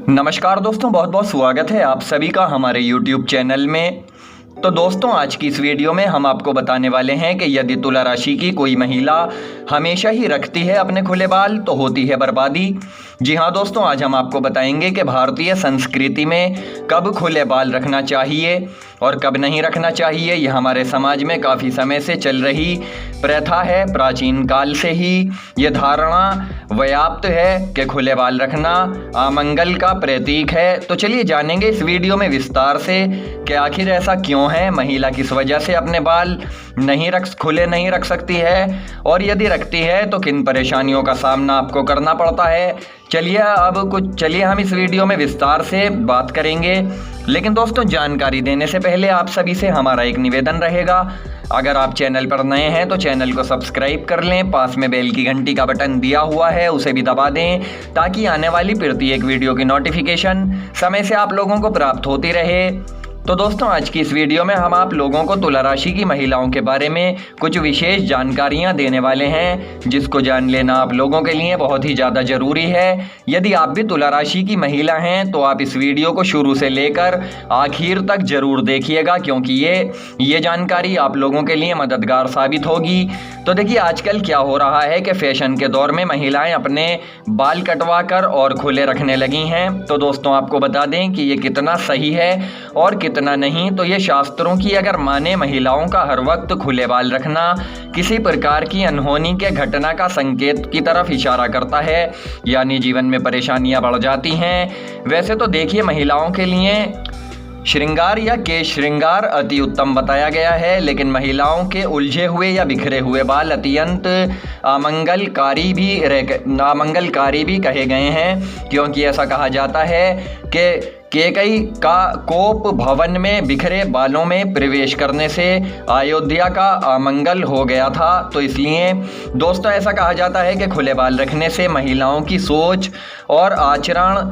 नमस्कार दोस्तों, बहुत बहुत स्वागत है आप सभी का हमारे YouTube चैनल में। तो दोस्तों, आज की इस वीडियो में हम आपको बताने वाले हैं कि यदि तुला राशि की कोई महिला हमेशा ही रखती है अपने खुले बाल तो होती है बर्बादी। जी हाँ दोस्तों, आज हम आपको बताएंगे कि भारतीय संस्कृति में कब खुले बाल रखना चाहिए और कब नहीं रखना चाहिए। यह हमारे समाज में काफ़ी समय से चल रही प्रथा है। प्राचीन काल से ही यह धारणा व्याप्त है कि खुले बाल रखना अमंगल का प्रतीक है। तो चलिए जानेंगे इस वीडियो में विस्तार से कि आखिर ऐसा क्यों है, महिला किस वजह से अपने बाल खुले नहीं रख सकती है, और यदि रखती है तो किन परेशानियों का सामना आपको करना पड़ता है। चलिए हम इस वीडियो में विस्तार से बात करेंगे। लेकिन दोस्तों, जानकारी देने से पहले आप सभी से हमारा एक निवेदन रहेगा, अगर आप चैनल पर नए हैं तो चैनल को सब्सक्राइब कर लें, पास में बेल की घंटी का बटन दिया हुआ है उसे भी दबा दें ताकि आने वाली प्रत्येक वीडियो की नोटिफिकेशन समय से आप लोगों को प्राप्त होती रहे। तो दोस्तों, आज की इस वीडियो में हम आप लोगों को तुला राशि की महिलाओं के बारे में कुछ विशेष जानकारियां देने वाले हैं, जिसको जान लेना आप लोगों के लिए बहुत ही ज़्यादा ज़रूरी है। यदि आप भी तुला राशि की महिला हैं तो आप इस वीडियो को शुरू से लेकर आखिर तक ज़रूर देखिएगा, क्योंकि ये जानकारी आप लोगों के लिए मददगार साबित होगी। तो देखिए, आजकल क्या हो रहा है कि फैशन के दौर में महिलाएं अपने बाल कटवा कर और खुले रखने लगी हैं। तो दोस्तों, आपको बता दें कि ये कितना सही है और कितना नहीं। तो ये शास्त्रों की अगर माने, महिलाओं का हर वक्त खुले बाल रखना किसी प्रकार की अनहोनी के घटना का संकेत की तरफ इशारा करता है, यानी जीवन में परेशानियां बढ़ जाती हैं। वैसे तो देखिए, महिलाओं के लिए श्रृंगार या केश श्रृंगार अति उत्तम बताया गया है, लेकिन महिलाओं के उलझे हुए या बिखरे हुए बाल अत्यंत अमंगलकारी भी कहे गए हैं, क्योंकि ऐसा कहा जाता है कि कैकेयी का कोप भवन में बिखरे बालों में प्रवेश करने से अयोध्या का अमंगल हो गया था। तो इसलिए दोस्तों, ऐसा कहा जाता है कि खुले बाल रखने से महिलाओं की सोच और आचरण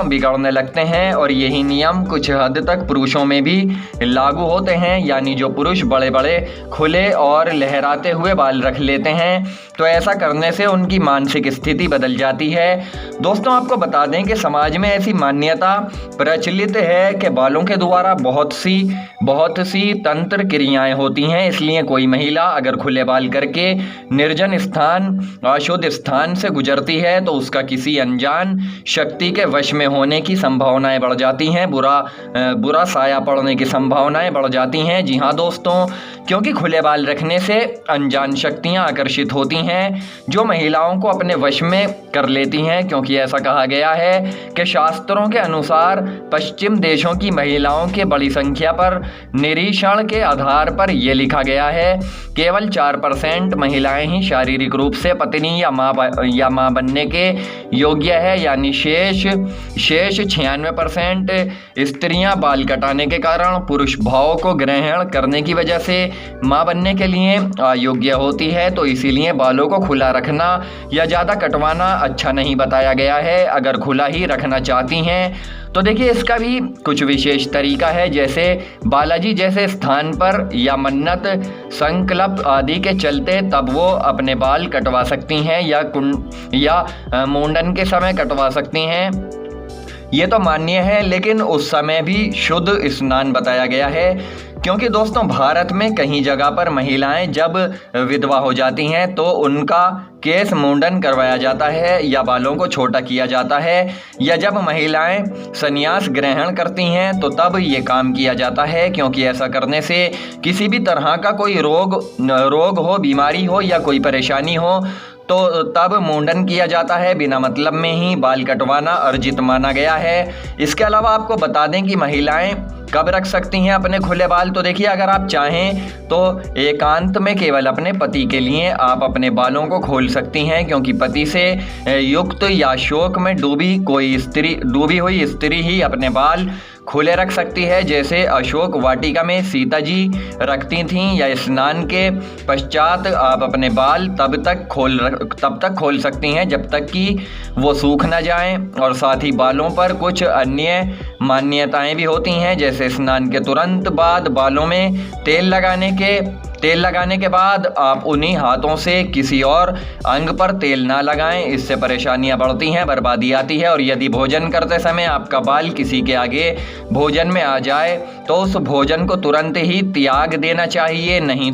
बिगड़ने लगते हैं, और यही नियम कुछ हद तक पुरुषों में भी लागू होते हैं। यानी जो पुरुष बड़े बड़े खुले और लहराते हुए बाल रख लेते हैं तो ऐसा करने से उनकी मानसिक स्थिति बदल जाती है। दोस्तों, आपको बता दें कि समाज में ऐसी मान्यता प्रचलित है कि बालों के द्वारा बहुत सी तंत्र क्रियाएं होती हैं। इसलिए कोई महिला अगर खुले बाल करके निर्जन स्थान, अशुद्ध स्थान से गुजरती है तो उसका किसी अनजान शक्ति के वश में होने की संभावनाएं बढ़ जाती हैं, बुरा साया पड़ने की संभावनाएं बढ़ जाती हैं। जी हाँ दोस्तों, क्योंकि खुले बाल रखने से अनजान शक्तियां आकर्षित होती हैं जो महिलाओं को अपने वश में कर लेती हैं, क्योंकि ऐसा कहा गया है कि शास्त्रों के अनुसार पश्चिम देशों की महिलाओं के बड़ी संख्या पर निरीक्षण के आधार पर यह लिखा गया है केवल 4% महिलाएं ही शारीरिक रूप से पत्नी या माँ बनने के योग्य है, यानी शेष 96% स्त्रियां बाल कटाने के कारण पुरुष भाव को ग्रहण करने की वजह से माँ बनने के लिए अयोग्य होती है। तो इसीलिए बालों को खुला रखना या ज़्यादा कटवाना अच्छा नहीं बताया गया है। अगर खुला ही रखना चाहती हैं तो देखिए, इसका भी कुछ विशेष तरीका है, जैसे बालाजी जैसे स्थान पर या मन्नत संकल्प आदि के चलते तब वो अपने बाल कटवा सकती हैं या मुंडन के समय कटवा सकती हैं। ये तो मान्य है, लेकिन उस समय भी शुद्ध स्नान बताया गया है, क्योंकि दोस्तों भारत में कई जगह पर महिलाएं जब विधवा हो जाती हैं तो उनका केश मुंडन करवाया जाता है या बालों को छोटा किया जाता है, या जब महिलाएं संन्यास ग्रहण करती हैं तो तब ये काम किया जाता है, क्योंकि ऐसा करने से किसी भी तरह का कोई रोग हो, बीमारी हो या कोई परेशानी हो तो तब मुंडन किया जाता है। बिना मतलब में ही बाल कटवाना अर्जित माना गया है। इसके अलावा आपको बता दें कि महिलाएं कब रख सकती हैं अपने खुले बाल। तो देखिए, अगर आप चाहें तो एकांत में केवल अपने पति के लिए आप अपने बालों को खोल सकती हैं, क्योंकि पति से युक्त या शोक में डूबी हुई स्त्री ही अपने बाल खुले रख सकती है, जैसे अशोक वाटिका में सीता जी रखती थीं, या स्नान के पश्चात आप अपने बाल तब तक खोल सकती हैं जब तक कि वो सूख ना जाएं। और साथ ही बालों पर कुछ अन्य मान्यताएं भी होती हैं, जैसे स्नान के तुरंत बाद बालों में तेल तेल लगाने के बाद आप उन्हीं हाथों से किसी और अंग पर तेल ना लगाएं, इससे परेशानियां बढ़ती हैं, बर्बादी आती है। और यदि भोजन करते समय आपका बाल किसी के आगे भोजन में आ जाए तो उस भोजन को तुरंत ही त्याग देना चाहिए, नहीं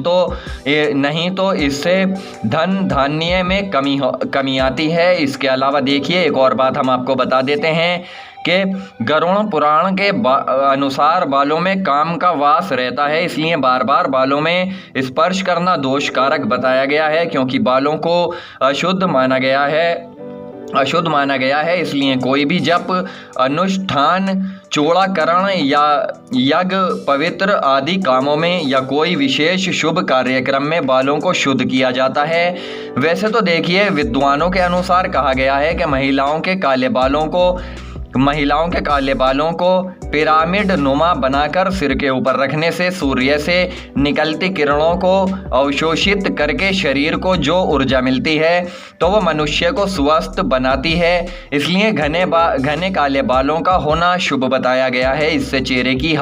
तो इससे धन धान्य में कमी आती है। इसके अलावा देखिए एक और बात हम आपको बता देते हैं कि गरुड़ पुराण के अनुसार बालों में काम का वास रहता है, इसलिए बार बार बालों में स्पर्श करना दोषकारक बताया गया है, क्योंकि बालों को अशुद्ध माना गया है। इसलिए कोई भी जप, अनुष्ठान, चूड़ाकरण या यज्ञ, पवित्र आदि कामों में या कोई विशेष शुभ कार्यक्रम में बालों को शुद्ध किया जाता है। वैसे तो देखिए विद्वानों के अनुसार कहा गया है कि महिलाओं के काले बालों को पिरामिड नुमा बनाकर सिर के ऊपर रखने से सूर्य से निकलती किरणों को अवशोषित करके शरीर को जो ऊर्जा मिलती है तो वो मनुष्य को स्वस्थ बनाती है। इसलिए घने काले बालों का होना शुभ बताया गया है। इससे चेहरे की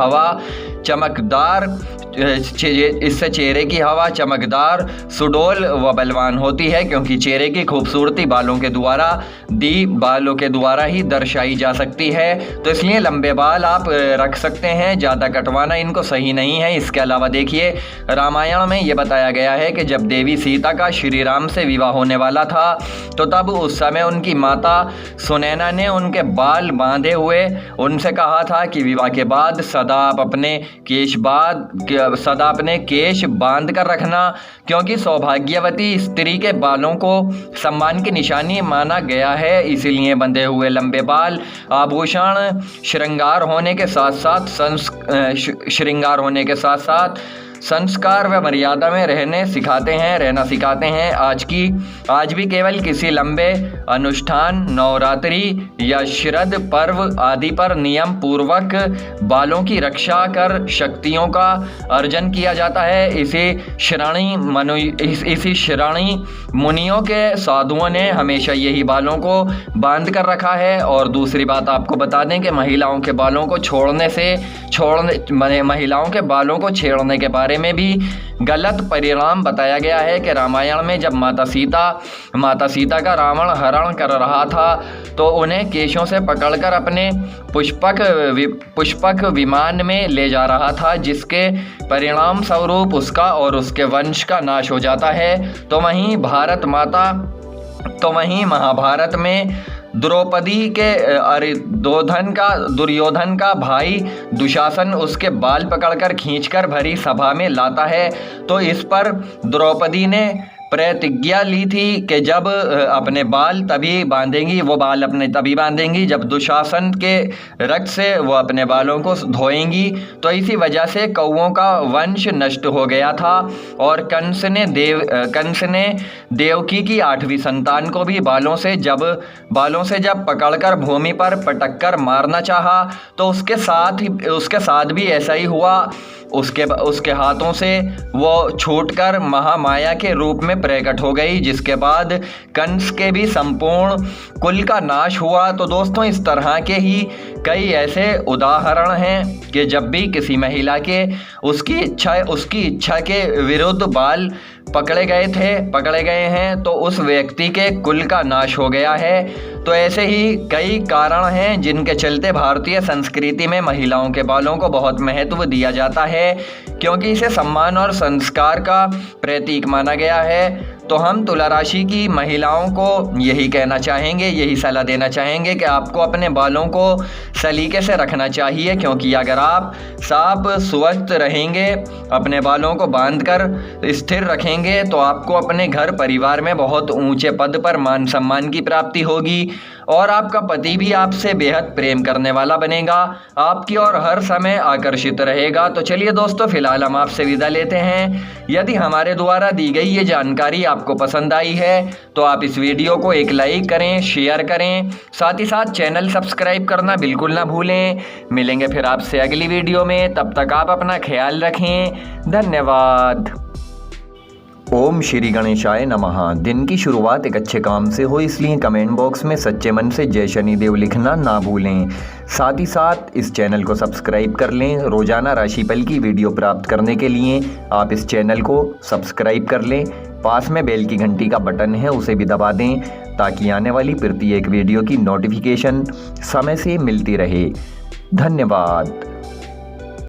हवा चमकदार, सुडौल व बलवान होती है, क्योंकि चेहरे की खूबसूरती बालों के द्वारा ही दर्शाई जा सकती है। तो इसलिए लंबे बाल आप रख सकते हैं, ज़्यादा कटवाना इनको सही नहीं है। इसके अलावा देखिए रामायण में ये बताया गया है कि जब देवी सीता का श्री राम से विवाह होने वाला था तो तब उस समय उनकी माता सुनैना ने उनके बाल बांधे हुए उनसे कहा था कि विवाह के बाद सदा अपने केश बांध कर रखना, क्योंकि सौभाग्यवती स्त्री के बालों को सम्मान की निशानी माना गया है। इसीलिए बंधे हुए लंबे बाल आभूषण श्रृंगार होने के साथ संस्कार व मर्यादा में रहना सिखाते हैं। आज भी केवल किसी लंबे अनुष्ठान, नवरात्रि या श्राद्ध पर्व आदि पर नियम पूर्वक बालों की रक्षा कर शक्तियों का अर्जन किया जाता है। इसी श्रेणी मुनियों के साधुओं ने हमेशा यही बालों को बांध कर रखा है। और दूसरी बात आपको बता दें कि महिलाओं के बालों को छेड़ने के बारे में भी गलत परिणाम बताया गया है कि रामायण में जब माता सीता का रावण हरण कर रहा था तो उन्हें केशों से पकड़कर अपने पुष्पक विमान में ले जा रहा था, जिसके परिणाम स्वरूप उसका और उसके वंश का नाश हो जाता है। तो वहीं महाभारत में द्रौपदी के दुर्योधन का भाई दुशासन उसके बाल पकड़कर खींचकर भरी सभा में लाता है। तो इस पर द्रौपदी ने प्रतिज्ञा ली थी कि जब अपने बाल तभी बांधेंगी जब दुशासन के रक्त से वो अपने बालों को धोएंगी। तो इसी वजह से कौओं का वंश नष्ट हो गया था। और कंस ने देवकी की 8वीं संतान को भी बालों से जब पकड़कर भूमि पर पटककर मारना चाहा तो उसके साथ भी ऐसा ही हुआ। उसके हाथों से वो छूटकर महामाया के रूप में प्रकट हो गई, जिसके बाद कंस के भी संपूर्ण कुल का नाश हुआ। तो दोस्तों इस तरह के ही कई ऐसे उदाहरण हैं कि जब भी किसी महिला के उसकी इच्छा के विरुद्ध बाल पकड़े गए हैं तो उस व्यक्ति के कुल का नाश हो गया है। तो ऐसे ही कई कारण हैं जिनके चलते भारतीय संस्कृति में महिलाओं के बालों को बहुत महत्व दिया जाता है, क्योंकि इसे सम्मान और संस्कार का प्रतीक माना गया है। तो हम तुला राशि की महिलाओं को यही सलाह देना चाहेंगे कि आपको अपने बालों को सलीके से रखना चाहिए, क्योंकि अगर आप साफ स्वस्थ रहेंगे, अपने बालों को बांधकर स्थिर रखेंगे तो आपको अपने घर परिवार में बहुत ऊंचे पद पर मान सम्मान की प्राप्ति होगी और आपका पति भी आपसे बेहद प्रेम करने वाला बनेगा, आपकी ओर हर समय आकर्षित रहेगा। तो चलिए दोस्तों, फिलहाल हम आपसे विदा लेते हैं। यदि हमारे द्वारा दी गई ये जानकारी आपको पसंद आई है तो आप इस वीडियो को एक लाइक करें, शेयर करें, साथ ही साथ चैनल सब्सक्राइब करना बिल्कुल ना भूलें। मिलेंगे फिर आपसे अगली वीडियो में, तब तक आप अपना ख्याल रखें। धन्यवाद। ओम श्री गणेशाय नमः। दिन की शुरुआत एक अच्छे काम से हो, इसलिए कमेंट बॉक्स में सच्चे मन से जय शनिदेव लिखना ना भूलें। साथ ही साथ इस चैनल को सब्सक्राइब कर लें। रोजाना राशिफल की वीडियो प्राप्त करने के लिए आप इस चैनल को सब्सक्राइब कर लें। पास में बेल की घंटी का बटन है, उसे भी दबा दें ताकि आने वाली प्रत्येक वीडियो की नोटिफिकेशन समय से मिलती रहे। धन्यवाद।